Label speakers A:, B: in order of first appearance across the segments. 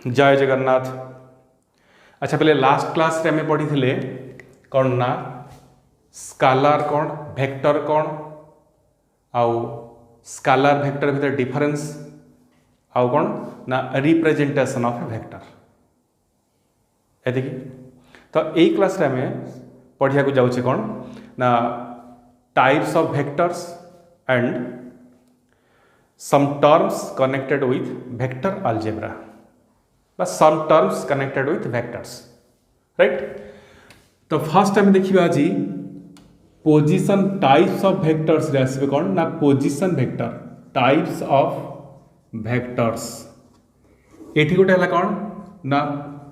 A: जय जगन्नाथ। अच्छा पहले लास्ट क्लास रे हमें पढ़ी थे कौन ना स्कालार कौन वेक्टर कौन आउ स्कालार वेक्टर भितर डिफरेंस आउ कौन ना रिप्रेजेंटेशन ऑफ ए वेक्टर एति तो यही क्लास रे हमें पढ़िया को जाउछे कौन ना types of vectors and some terms connected with vector algebra but some terms connected with vectors right। तो फर्स्ट टाइम देखिबा जी पोजीशन टाइप्स ऑफ वेक्टर्स रे आसीबे कोन ना position vector types of vectors एठी गोटे हला कोन ना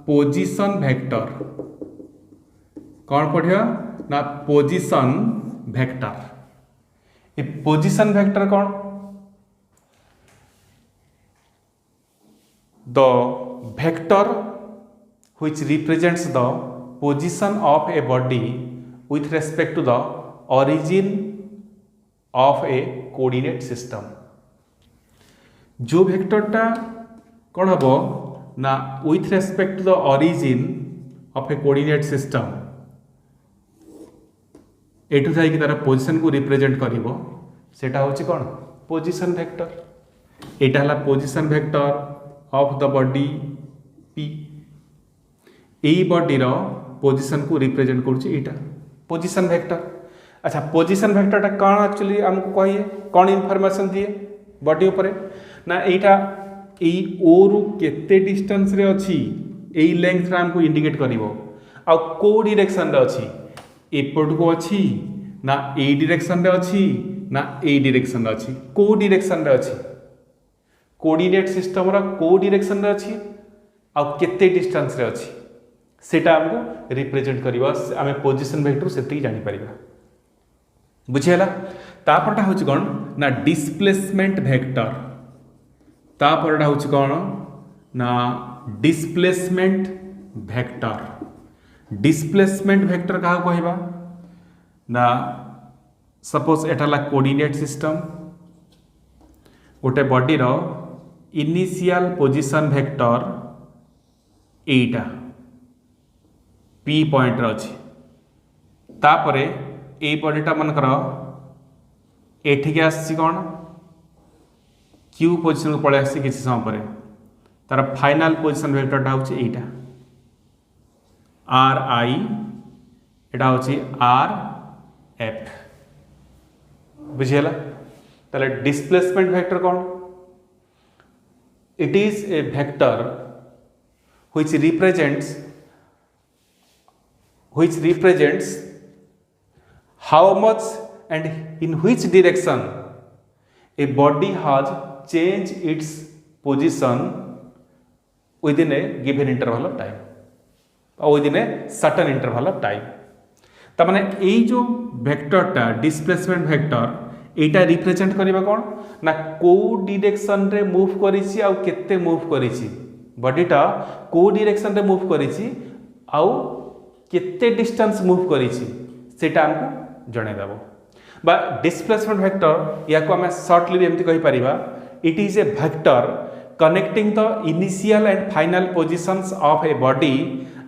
A: पोजीशन वेक्टर कोन पढिया ना position vector A position vector cone the vector which represents the position of a body with respect to the origin of a coordinate system। जो वेक्टरटा कौन हम ना with respect to the origin of a coordinate system एटू जाइए तार position को represent करिवो सेटा होची कौन पोजिशन वेक्टर एटा हला position vector of the body P यही बॉडी रो पोजीशन को रिप्रेजेंट करुचे एटा पोजीशन वेक्टर। अच्छा पोजीशन वेक्टर टा कौन एक्चुअली हमको कहिए कौन इनफॉरमेशन दिए बॉडी ऊपर ना एटा ए ओ रु केते डिस्टेंस रे अछि एई लेंथ रे हमको इंडिकेट करिवो आ को डायरेक्शन रे अछि एपट को अछि ना ए डायरेक्शन रे अछि ना ए डायरेक्शन रे अछि को डायरेक्शन रे अछि कोऑर्डिनेट सिस्टम रा को डायरेक्शन रे अछि आ केते डिस्टेंस रे अछि सेटा हमको रिप्रेजेंट करबा आमे पोजीशन वेक्टर सेति जानि परिबा बुझियला। तापरटा होछि कोन ना डिस्प्लेसमेंट वेक्टर तापरटा होछि कोन ना डिस्प्लेसमेंट वेक्टर डिस्प्लेसमेंट वेक्टर का कहबा ना सपोज एटाला कोऑर्डिनेट सिस्टम गोटे बॉडी रो इनिशियल पोजीशन वेक्टर एटा पी पॉइंट रो अछि तापरे ए बॉडीटा मन कर एठी के आसी कोन क्यू पोजीशन को पळे आसी किछि समय परे तार फाइनल पोजीशन वेक्टरटा होछि एटा आर आई एटा होछि आर एफ बुझियला। ताले डिस्प्लेसमेंट वेक्टर कौन it is a vector which represents how much and in which direction a body has changed its position within a given interval of time or within a certain interval of time। ता माने एई जो वेक्टरटा displacement vector एटा represent करिबा कोन ना को direction रे move करिछि आ केते move करिछि बॉडीटा को direction रे मूव करिछि आ केते डिस्टेंस मूव करिछि सेटा हमको जणे देबो बा डिस्प्लेसमेंट वेक्टर या को हमें शॉर्टली एमति कहि परिबा it is a vector connecting the initial and final positions of a body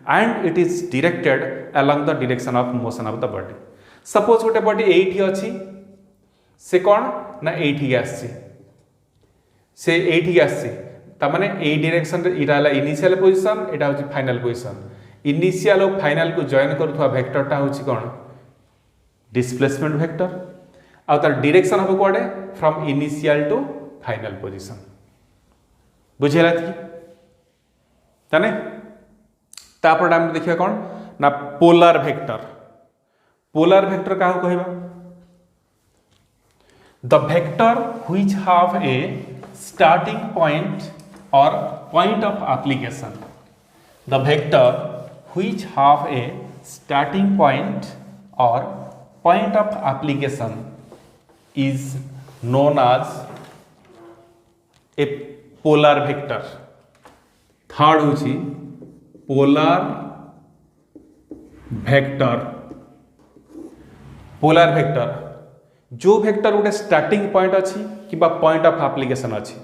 A: and it is directed along the direction of motion of the body. Suppose गोटे बॉडी एठी अछि से कौन ना एठी आसी से एठी आसी ता माने ए डायरेक्शन रे इराला इनिशियल पोजीशन एटा होची फाइनल पोजीशन इनिशियल और फाइनल को जॉइन करथवा वेक्टरटा होची कौन डिस्प्लेसमेंट वेक्टर आ तार डायरेक्शन हो कोडे from initial to final position बुझेला थी तने तापर हम देखिया कौन ना पोलर वेक्टर का कहबा the vector which have a starting point or point of application the vector which have a starting point or point of application is known as a polar vector। Third होची polar vector जो vector गोटे starting point अच्छी कि point of application अच्छी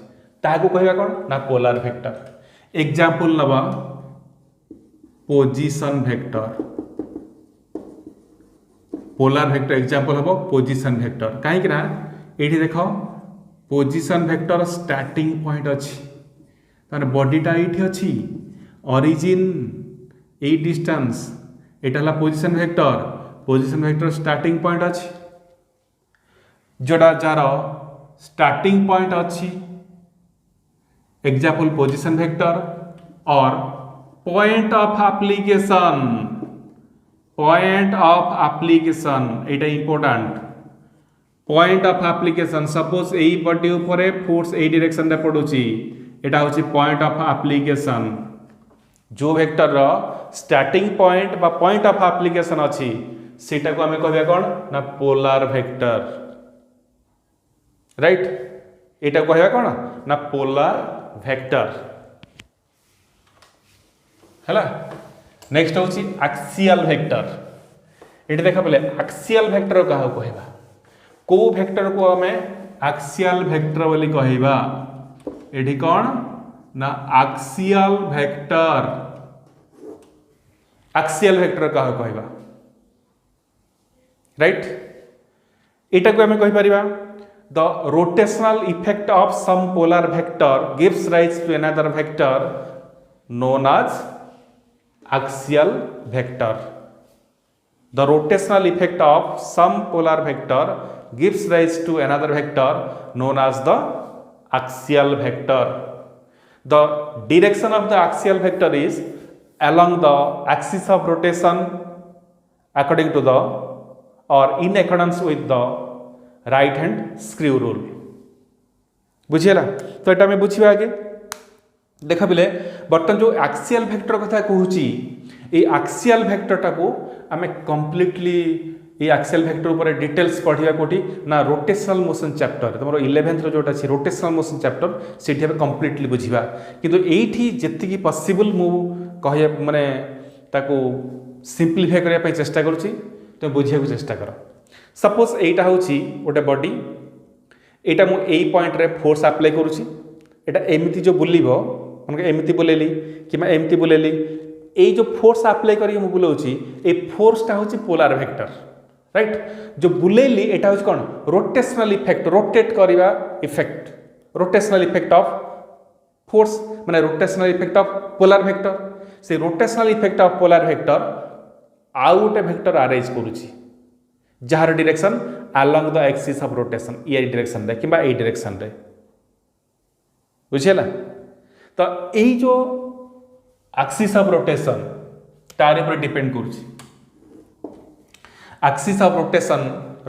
A: ताको कहबा कोन ना polar vector example नवा position vector, polar vector example हम पोजीशन वेक्टर कहीं ना ये देख पोजीशन वेक्टर स्टार्टिंग पॉइंट अच्छी तार बॉडीटा ये अच्छी ओरिजिन ए डिस्टेंस यहाँ पोजीशन वेक्टर स्टार्टिंग पॉइंट अच्छी जोड़ा जार स्टार्टिंग पॉइंट अच्छी एग्जांपल पोजीशन वेक्टर और point of application Etah important point of application suppose यही बॉडी उपरे फोर्स ए डायरेक्शन रे पड़ुची एटा होची पॉइंट ऑफ एप्लीकेशन जो वेक्टर रो स्टार्टिंग पॉइंट बा पॉइंट ऑफ एप्लीकेशन अच्छी सेटा को हमें कहबा कोन ना पोलार वेक्टर राइट एटा कहबा कोन ना पोलार वेक्टर हैला। नेक्स्ट होची एक्सियल वेक्टर ये देखा बोले एक्सियल वेक्टर क्या कहबा को वेक्टर को हमें एक्सियल वेक्टर बोली कहबा एठी कौन ना एक्सियल वेक्टर क्या कहबा राइट एटा को हमें कहि परिबा the rotational effect of some polar vector gives rise to another vector known as axial vector. The rotational effect of some polar vector gives rise to another vector known as the axial vector. The direction of the axial vector is along the axis of rotation according to the or in accordance with the right hand screw rule. बुझीला तो एटा में बुझिबा आगे देखा बिले बर्तमान जो axial vector कथा कहूची ये axial वेक्टरटा को आम कम्प्लीटली ये एक्सियल वेक्टर ऊपर डिटेल्स पढ़िया कोठी ना रोटेशनल मोशन चैप्टर तुम 11th रो जोटा अछि रोटेशनल मोशन चैप्टर सेठी हम कम्प्लीटली बुझिबा किंतु एठी जेतिकी पॉसिबल मु कहिया माने ताको सिंपलीफाई करिया पई चेष्टा करूची तो बुझिया को चेष्टा कर। सपोज एटा होची ओटे बॉडी एटा मु एई पॉइंट रे फोर्स अप्लाई करूची एटा एमिति जो बुलिबो उनके एमती बुलेली कि मैं एमती बुलेली ये जो फोर्स अप्लाई करी मु बुलाऊची ए फोर्सटा होची पोलार वेक्टर राइट जो बुलेली एटा होची कोन रोटेशनल इफेक्ट रोटेट करिवा effect rotational effect of force माने rotational effect of polar vector से rotational effect of polar vector आउ गोटे वेक्टर अरेंज करूची जार direction along the axis of rotation ये डायरेक्शन रे किबा ए डायरेक्शन रे बुझिला तो यही जो एक्सिस ऑफ रोटेशन तार ऊपर डिपेंड करुची एक्सिस ऑफ रोटेशन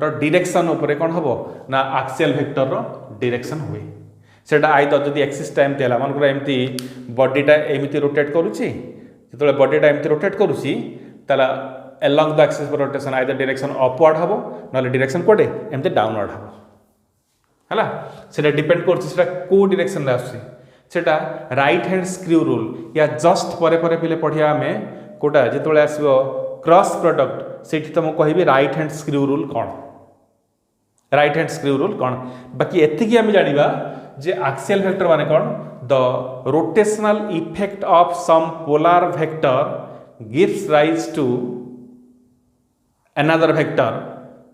A: रो डायरेक्शन ऊपर कौन हम ना एक्सियल वेक्टर रो डायरेक्शन हुए सेटा आइदर जदि एक्सिस टाइम तेला मानकर एमती बॉडीटा एमती रोटेट करुची जो बॉडीटा एमती रोटेट करुची ताला along the axis of rotation either direction upward हम ना डायरेक्शन कोडे एमती डाउनवर्ड हम हैला सेटा डिपेंड करुची सेटा को डायरेक्शन रे आसी सेटा राइट हैंड स्क्रू रूल या जस्ट परे परे पिले पढ़िया आमे कोटा जेतोले आसीबो क्रॉस प्रोडक्ट सेठी तुम कहबी राइट हैंड स्क्रू रूल कौन राइट हैंड स्क्रू रूल कौन बाकी एतिकी आमे जानिबा जे एक्सियल वेक्टर माने कौन the rotational effect of some polar vector gives rise to another vector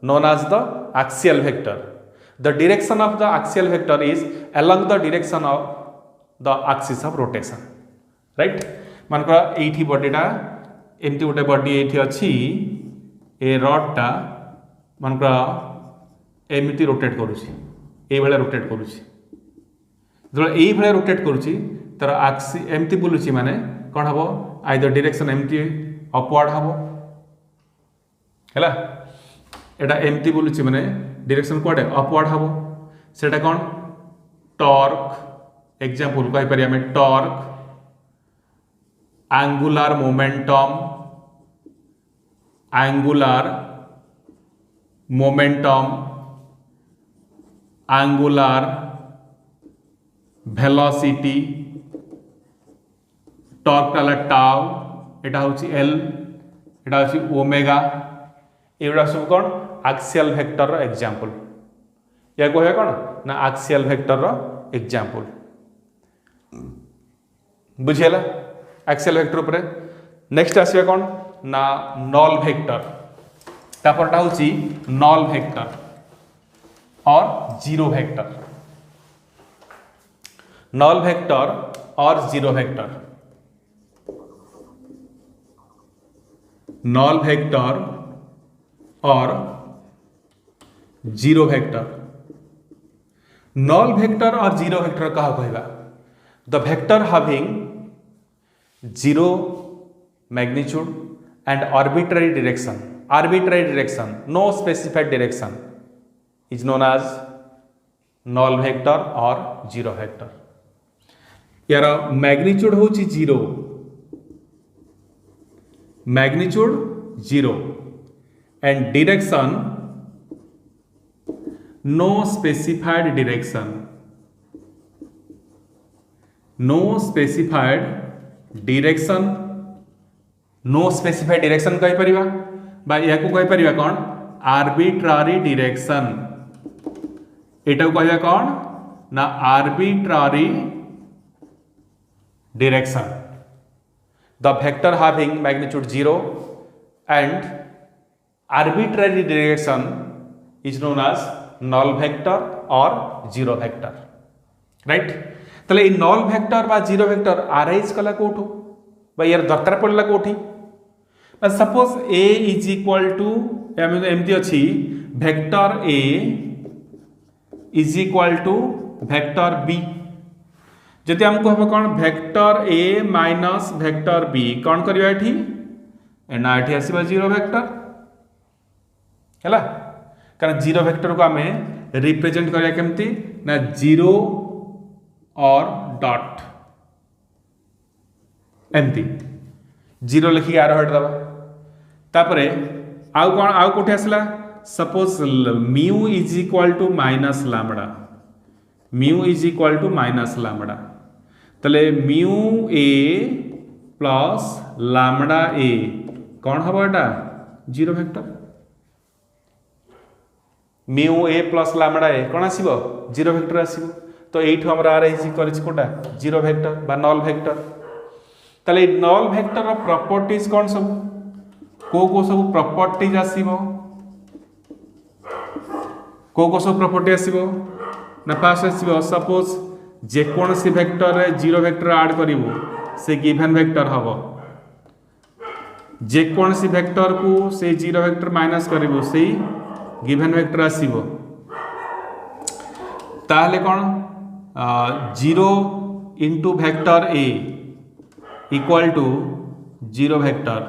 A: known as the axial vector. The direction of the axial vector is along the direction of the axis of rotation. Right? मानकर एठी बॉडीटा एमती गोटे body एठी अछि ए रडटा मानकर एमती rotate करूछि ए भले रोटेट करूछि जो ए भले रोटेट करूछि तर एक्सिस एमती बुलुछि माने कोन हबो आइदर डायरेक्शन एमती अपवर्ड हबो हैला एटा एमती बुलुछि माने डायरेक्शन कोडे अपवर्ड हबो सेटा कोन टॉर्क एग्जांपल कहि परिया में torque angular momentum angular velocity torque टाला टाउ एटा होची एल एटा होची ओमेगा एगुड़ा सब कौन एक्सियल वेक्टर रो एग्जांपल या कहया कौन ना एक्सियल वेक्टर रो एग्जांपल बुझीगला एक्सियल वेक्टर उपरे। नेक्स्ट आसीबा कोन ना नल वेक्टर, तापरटा होची नल वेक्टर और जीरो वेक्टर, नल वेक्टर और जीरो वेक्टर, नल वेक्टर और जीरो वेक्टर। नल वेक्टर और जीरो वेक्टर कहा कहबा the vector having zero magnitude and arbitrary direction no specified direction is known as null vector और zero vector. यार magnitude होची zero, magnitude zero and direction no specified direction, no specified direction, no specified direction कहि परिबा बा या को कहि परिबा कोन arbitrary direction, एटा को कहबा कोन ना arbitrary direction. The vector having magnitude 0 and arbitrary direction is known as null vector or zero vector, right? तले इ null vector बा zero vector arise कला कोठो बा यार दरकार पड़ला कोठी ना suppose a is equal to एमती अछि vector a is equal to vector b, जति हम कहबो कोन vector a minus vector b कोन करियो एठी ना एठी आसीबा जीरो वेक्टर हैला, कारण जीरो वेक्टर को आमे रिप्रेजेंट करिया केमती ना जीरो और डॉट एमती जीरो लिखि आरो हट दबा तापरे आउ कोन आउ कोठी आसला suppose mu is equal to minus lambda, mu is equal to minus lambda, तले mu a plus lambda a कौन हम एटा zero vector, mu a plus lambda a कौन आसीबो जीरो वेक्टर आसीबो। तो एठो हमरा आ रही करिस कोटा जीरो वेक्टर बा नल वेक्टर। तले नल वेक्टर ऑफ प्रॉपर्टीज कौन सब को सब प्रॉपर्टीज आसीबो, को सब प्रॉपर्टी आसीबो ना फास्ट आसीबो सपोज जे कोनसी वेक्टर रे जीरो वेक्टर ऐड करिवो से गिवन वेक्टर हबो, जे कोनसी वेक्टर को से जीरो वेक्टर माइनस करिवो से गिवन वेक्टर आसीबो। ताहले कोन zero into vector A equal to zero vector,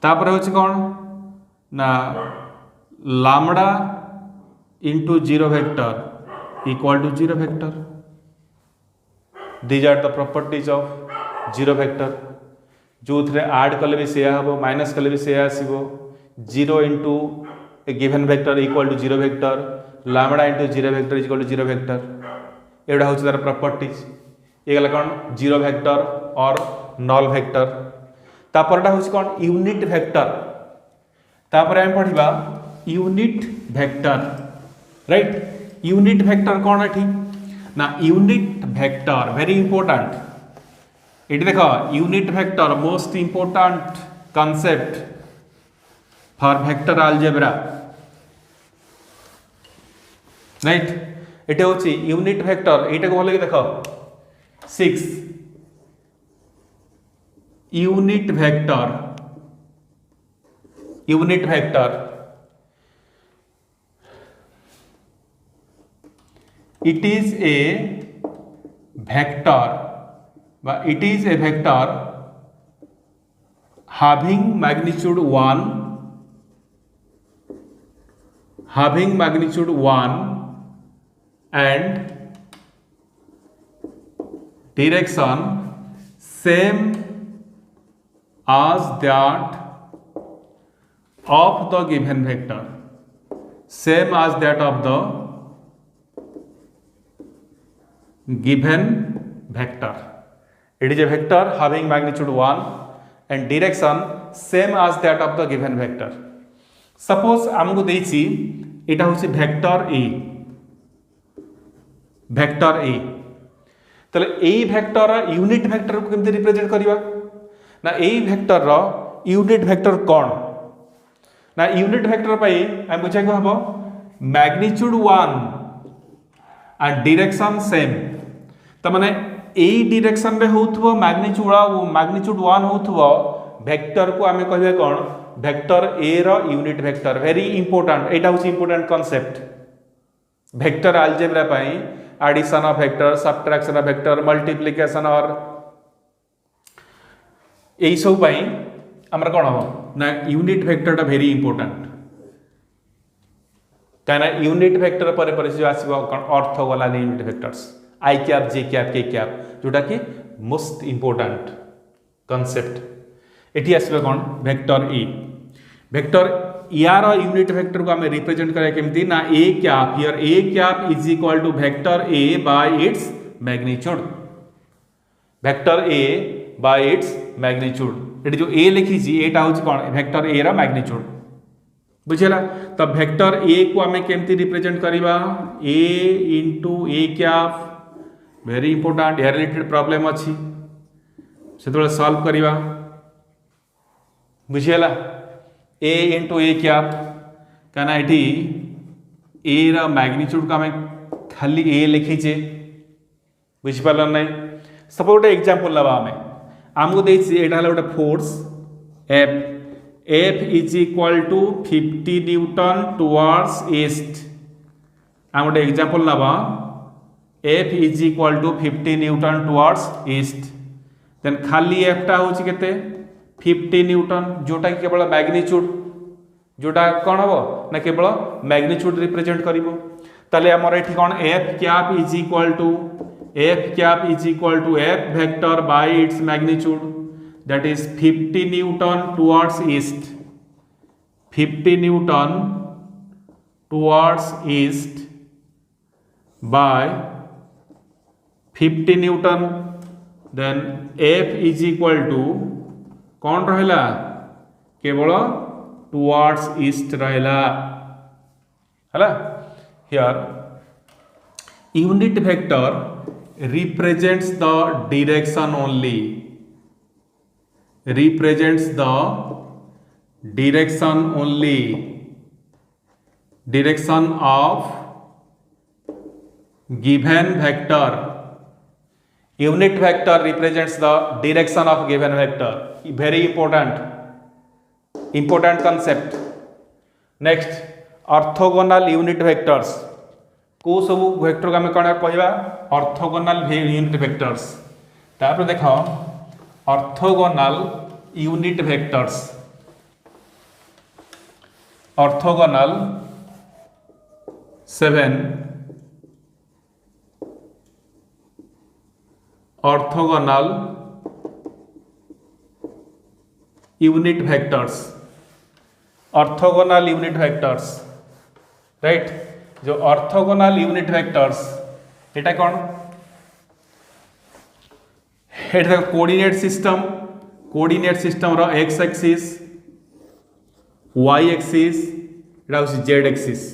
A: तापर होछि कोन ना lambda into zero vector equal to zero vector. These are the properties of zero vector, जो थे ऐड कले भी से हम माइनस कले भी से आसो zero into a given vector equal to zero vector, lambda into zero vector equal to zero vector, एटा हूँ तार प्रॉपर्टीज। ये गला कौन जीरो वेक्टर और नल वेक्टर। तापरटा हूँ कौन यूनिट वेक्टर, तापर हम पढ़िबा unit vector, right. Unit vector कौन है ना यूनिट वेक्टर वेरी इंपोर्टेंट, ये देख unit vector most important concept for vector algebra, right. ये हूँ यूनिट वेक्टर, ये भल कि देख 6 unit vector, unit vector it is a vector but it is a vector having magnitude 1 and direction same as that of the given vector, same as that of the given vector. It is a vector having magnitude 1 and direction same as that of the given vector. Suppose आमको देछि एटा होछि vector A, vector A। ताले एई vector unit vector को केमती represent करबा ना एई vector रो unit vector कौन ना यूनिट वेक्टर पाई हम बुझा को हबो मैग्नीट्यूड 1 एंड डायरेक्शन सेम त माने एई डायरेक्शन रे होथबो मैग्नीट्यूड 1 होथबो वेक्टर को आमे कहबे कोन वेक्टर ए रो यूनिट वेक्टर वेरी इंपोर्टेंट एटा होची इंपोर्टेंट कांसेप्ट वेक्टर अलजेब्रा पाई addition of vector subtraction of vector multiplication और एई सब पाई हमर कोन हो ना यूनिट वेक्टर टा वेरी इंपोर्टेंट काना यूनिट वेक्टर पर जो आसीबो orthogonal unit vectors I cap J cap K cap जोटा कि मोस्ट इंपोर्टेंट कांसेप्ट एठी आसीबो कोन वेक्टर ए वेक्टर यार यूनिट वेक्टर को हमें रिप्रेजेंट करें केमती ना A cap here A cap is equal to vector A by its magnitude vector A by its magnitude एटी जो ए लिखी छी एटा होची कोन वेक्टर ए रा मैग्नीट्यूड बुझेला तब वेक्टर ए को हमें केमती रिप्रेजेंट करिबा ए into A cap very important या रिलेटेड प्रॉब्लम अछि सेतोले सॉल्व करिबा बुझेला ए इंटू ए कैप कहना ये ए रा मैग्नीट्यूड का हमें खाली ए लिखीचे बुझिपार ना सपोज गोटे एग्जांपल लबा हमें आमको देछि एटा हला गोटे force F F is equal to 50 newton towards east आम गोटे एग्जांपल लबा F is equal to 50 newton towards east then खाली एफ टा होछि केते 50 न्यूटन जोटा कि केवल मैग्नीट्यूड जोटा कौन हम ना केवल मैग्नीट्यूड रिप्रेजेंट करिवो ताले हमर एठी कोन F cap is equal to F vector by its magnitude that is 50 newton towards east 50 newton towards east by 50 newton then F is equal to कौन रहला केवल टुवर्ड्स ईस्ट रहला हला here unit vector represents the direction only direction of given vector unit vector represents the direction of given vector very important concept next orthogonal unit vectors को सब vector को आम कौन कहवा ऑर्थोगोनल यूनिट वेक्टर्स तापर देख orthogonal unit vectors orthogonal 7 orthogonal unit vectors right जो orthogonal unit vectors एटा कौन एटा कोऑर्डिनेट सिस्टम रो एक्स एक्सिस वाई एक्सिस एटा होसी Z axis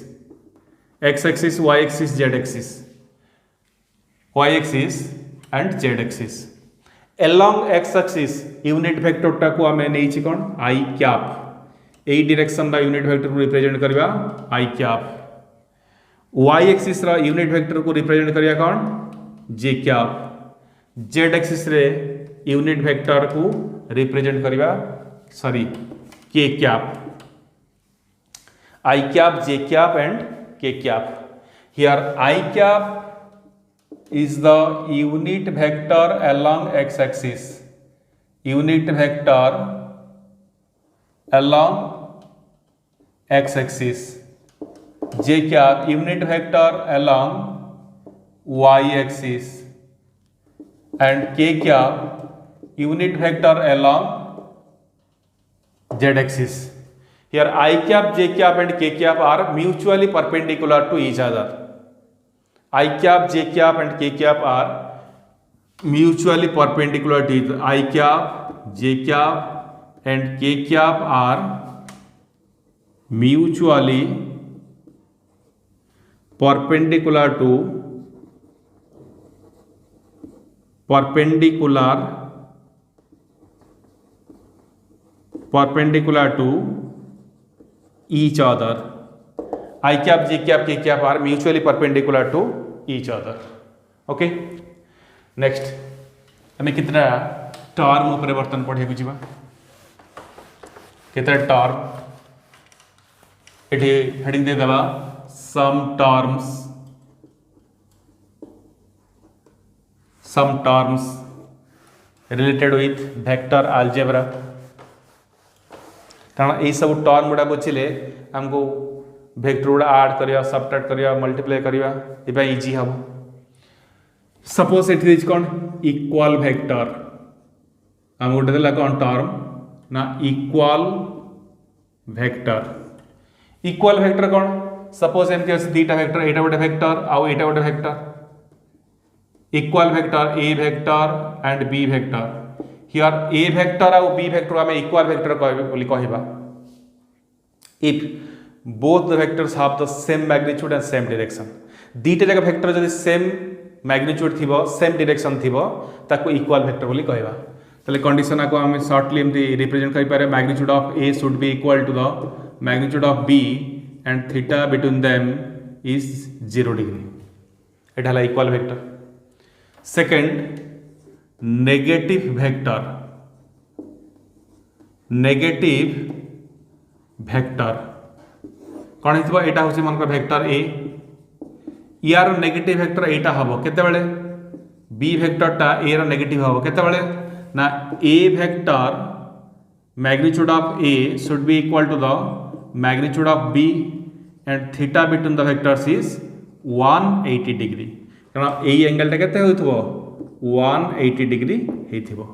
A: X axis Y axis Z axis Y axis and Z axis along X axis unit vector टा को हमें नहीं छी कौन आई कैप एई डायरेक्शन दा यूनिट वेक्टर को रिप्रेजेंट करबा आई कैप वाई एक्सिस रा यूनिट वेक्टर को रिप्रेजेंट करिया कौन जे कैप जेड एक्सिस रे यूनिट वेक्टर को रिप्रेजेंट करिया sorry K cap I cap J cap and K cap here I cap is the unit vector along X axis unit vector along X axis J cap unit vector along Y axis and K cap unit vector along Z axis here I cap J cap and K cap are mutually perpendicular to each other I cap J cap and K cap are mutually perpendicular to each I cap J cap and K cap are mutually perpendicular to perpendicular to each other. I cap, J cap, K cap are mutually perpendicular to each other. Okay. Next, आम कितना term उपर बर्तन पढ़े को जीवा कितना term एठी heading दे देबा some terms related with vector algebra. कारण ये सब टर्म गुड़ा बुझे आमको वेक्टर गुड़ा आड करिया सबट्रैक्ट करिया मल्टीप्लाई करिया इबा इजी हम. सपोज इट इज कौन इक्वल वेक्टर आम गोटे देला कौन टर्म ना इक्वल वेक्टर कौन सपोज एमती अच्छे दुटा वेक्टर एटा गोटे वेक्टर आउ एटा गोटे vector equal vector A vector and B vector. Here A vector आउ बी वेक्टर आम इक्वल वेक्टर कहबा if both the vectors have the same magnitude and same direction. दुटा जाक वेक्टर जदि सेम मैग्नीट्यूड थिबो सेम डायरेक्शन थिबो ताको equal vector बोली कहबा. ताले कंडीशन को हम शॉर्टली एमती रिप्रेजेंट करि पारे magnitude of A should be equal to the magnitude of B and theta between them is 0 degree. एटा हला equal vector. Second negative vector कौन हो एटा हूँ मन वेक्टर ए यार नेगेटिव वेक्टर एटा हम केतेबेले बी वेक्टरटा ए रो नेगेटिव हम केतेबेले ना A vector magnitude of A should be equal to the magnitude of B and theta between the vectors is 180 degree. कारण ए एंगलटा केते होइथबो 180 डिग्री हेइथबो.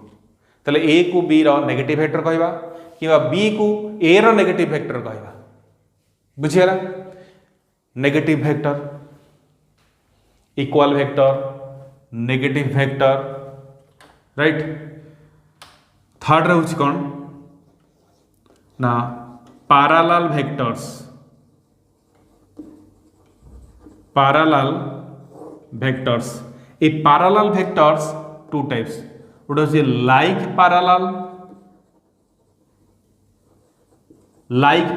A: तले ए को बी रो नेगेटिव वेक्टर कहबा किबा बी को ए रो नेगेटिव वेक्टर कहबा. बुझियला negative vector equal vector negative vector right. Third रहउछि कोन ना पैरेलल वेक्टर्स ए पैरेलल वेक्टर्स टू टाइप्स गोटे हूँ लाइक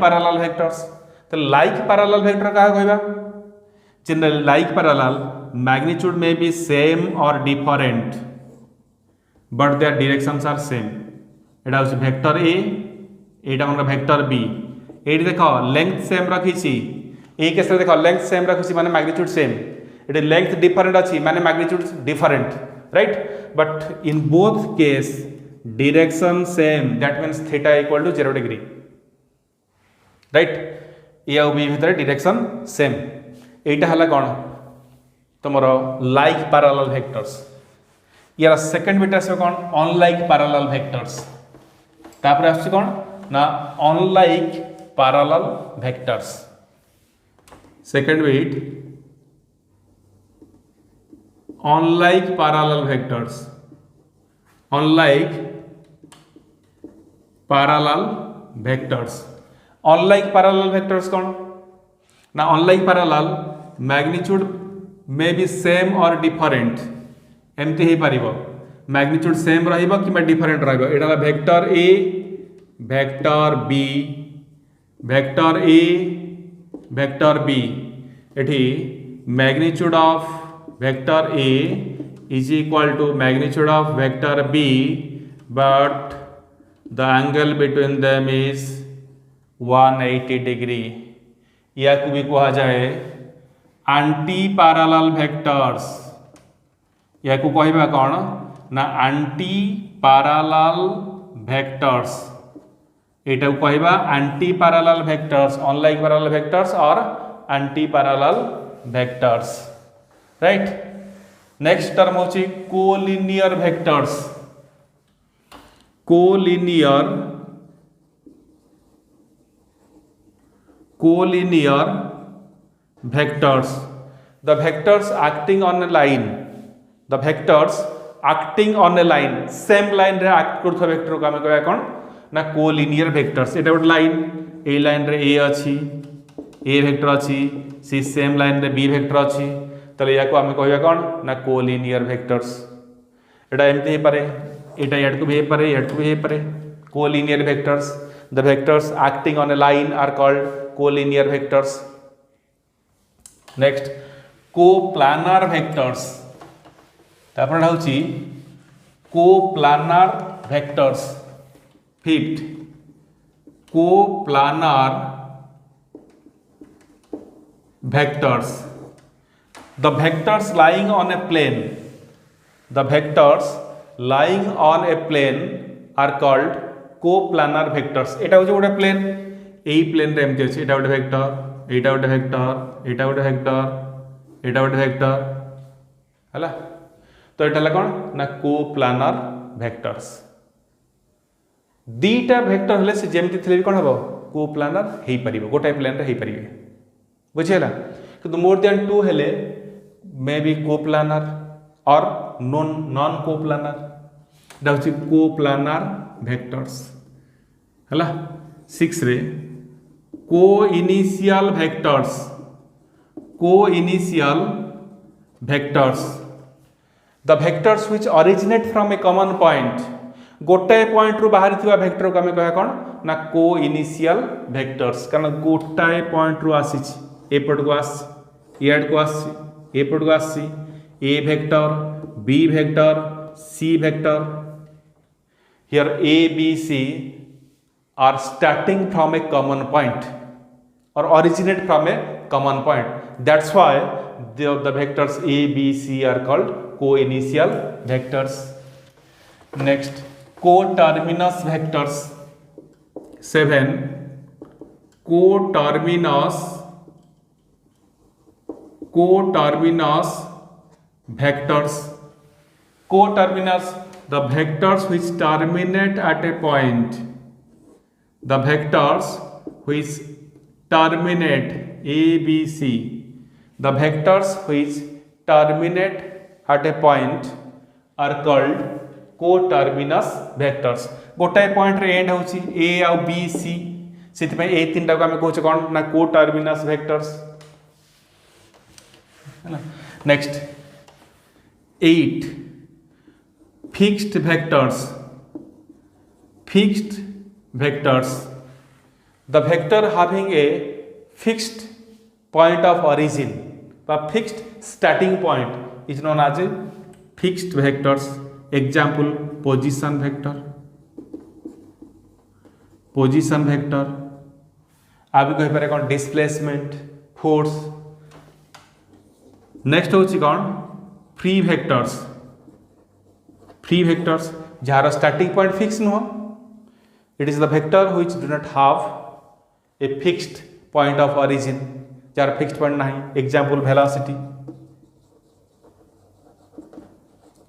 A: पैरेलल वेक्टर्स. तो लाइक पैरेलल वेक्टर क्या कहबा जनरली लाइक पैरेलल मैग्नीट्यूड में बी सेम और different but their directions are same. एटा हूँ वेक्टर ए एटा मन वेक्टर बी. ये देख लेंथ सेम रखी ए केस देख लेंथ सेम रखी माने मैग्नीट्यूड सेम. ये लेंथ डिफरेंट अच्छी माने magnitude different right. But in both case direction same that means theta equal to 0 degree right. A आउ बी भितर डायरेक्शन सेम. एटा हला कौन तुमर लाइक पैरेलल वेक्टर्स. यार सेकंड बिट आस कौन अनलाइक पैरेलल वेक्टर्स. तापर आस कौन ना अनलाइक पैरेलल वेक्टर्स. सेकंड बिट unlike parallel vectors unlike parallel vectors कौन ना unlike parallel magnitude may be same और डिफरेंट एमती हो पार मैग्नीट्यूड सेम रहिबो कि डिफरेंट रहिबो. एटा वेक्टर ए वेक्टर बी एठी magnitude of vector A is equal to magnitude of vector B but the angle between them is 180 degree. या को भी कहा जाए एंटी पैरेलल वेक्टर्स. या को कहबा कौन ना एंटी पैरेलल वेक्टर्स. एटा को कहबा anti parallel vectors unlike parallel vectors और anti parallel vectors right. Next term होची collinear vectors. Collinear vectors the vectors acting on a line same line रे एक्ट करथो वेक्टर को हम कहबा कोन ना कोलिनियर वेक्टर्स. एटा गोटे लाइन ए लाइन रे ए अछि ए वेक्टर अछि सी सेम लाइन रे बी वेक्टर अछि तले या को हम कहबा कोन ना कोलिनियर वेक्टर्स. एटा एमती हे पारे, एटा याड को भी हे पारे, याड को भी हे पारे। Collinear vectors, the vectors acting on a line are called collinear vectors. Next coplanar vectors, तापर होची coplanar vectors. Fifth coplanar vectors, the vectors lying on a plane, the vectors lying on a plane are called coplanar vectors। एटा हो गोटे plane, एई plane रे एमती अछि, एटा गोटे vector, एटा गोटे vector, एटा गोटे वेक्टर, एटा गोटे वेक्टर हला। तो एटा कोन ना कोप्लानार वेक्टर्स। दीटा वेक्टर हले से जेमती थिले कोन हबो कोप्लानार हेई परिबो, गोटे प्लेन रे हेई परिबे, बुझेला। किंतु मोर देन टू हेले मे बी कोप्लानार और नॉन कोप्लानार, दाउची कोप्लानार वेक्टर्स हला। 6 रे coinitial vectors, coinitial vectors, the vectors which originate from a common point, गोटाए पॉइंट रु बाहरी थिबा वेक्टर को हमें कहा कोन ना को इनिशियल वेक्टर्स, कारण गोटाए पॉइंट रु आसीछि, एपट को आसी, एड को आसी, एपट को आसी, A vector, B vector, C vector. Here A B C are starting from a common point और originate from a common point, that's why the vectors A B C are called coinitial vectors. Next coterminous vectors. 7 coterminous vectors, coterminous, the vectors which terminate at a point, the vectors which terminate a b c, the vectors which terminate at a point are called coterminous vectors। गोटाए point रे end होची a आ b c, सेति पे ए तीनटा को हम कहू छ कोन ना coterminous vectors. Next 8 fixed vectors. Fixed vectors, the vector having a fixed point of origin बा fixed starting point is known as fixed vectors. Example position vector, position vector. आप कहि पारे कोन डिस्प्लेसमेंट, फोर्स। नेक्स्ट होची कौन free vectors. Free vectors जार starting point fix नुह, it is the vector which do not have a fixed point of origin, जार fixed point नहीं। Example velocity,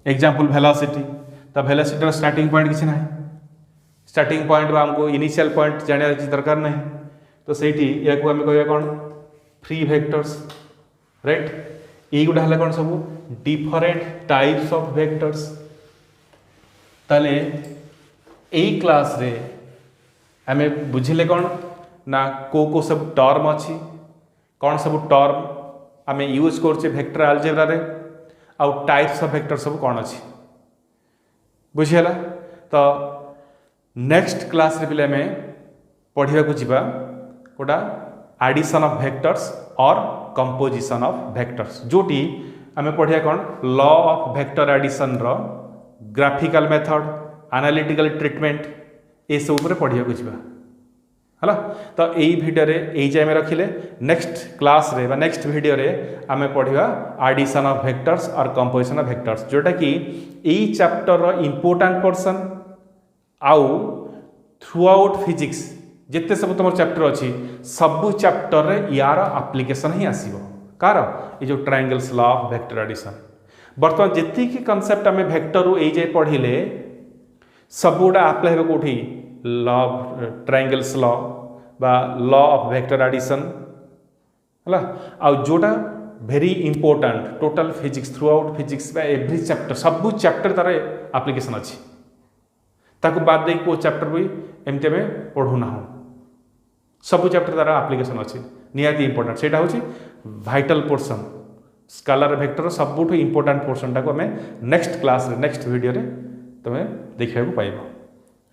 A: example velocity, the velocity starting point किसी ना, starting point में हमको initial point जाने दरकार नहीं, तो सेठी या को हमें कहया कौन फ्री वेक्टर्स, राइट। ये गुडा हला कौन सब डिफरेंट टाइप्स ऑफ वेक्टर्स। ताले ए क्लास रे हमें बुझिले कौन ना को सब टर्म अच्छी, कौन सब टर्म हमें यूज करछे वेक्टर अलजेब्रा रे, आउ टाइप्स ऑफ वेक्टर सब कौन अच्छी बुझिला। तो नेक्स्ट क्लास रे पिले में पढ़िया को जीवा कोडा एडिशन ऑफ वेक्टर्स और कंपोजिशन ऑफ वेक्टर्स, जोटी आम पढ़िया कौन लॉ ऑफ वेक्टर एडिशन रो ग्राफिकल मेथड, एनालिटिकल ट्रीटमेंट, ये सब पढ़िया को जीवा हला। तो यही वीडियो रे यही जाए में रखिले, नेक्स्ट क्लास रे बा नेक्स्ट वीडियो रे आम पढ़िया एडिशन ऑफ वेक्टर्स और कंपोजिशन ऑफ वेक्टर्स, जोटा कि यही चैप्टर रो इंपोर्टेंट पोर्शन। आउ थ्रू आउट फिजिक्स जिते सब तुम चैप्टर अच्छी सबू चैप्टर रे यार एप्लिकेशन ही आसीबो, कार ये जो triangles law of vector addition. बर्तमान जितनी कॉन्सेप्ट आम वेक्टर रू जाए पढ़िले सब गुड़ा आप्लाय हो कौटी लॉ ट्रायंगल्स लॉ बा लॉ ऑफ वेक्टर एडिशन है। आउ जोटा very important total physics throughout physics every chapter सबू चैप्टर तार एप्लिकेशन अच्छी, ताकू बाद दे को चैप्टर भी एमती आम पढ़ुना हो, सबू चैप्टर तार एप्लिकेशन अच्छी निहाती इंपोर्टेंट। सेटा हूँ भाइटल पोर्शन स्केलर वेक्टर सबुठ इंपोर्टाट पोर्सन टाक आम नेक्स्ट क्लास नेक्स्ट वीडियो रे तुम देखा पाइब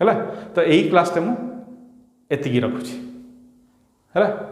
A: है। तो यही क्लास मुझे रखुची है।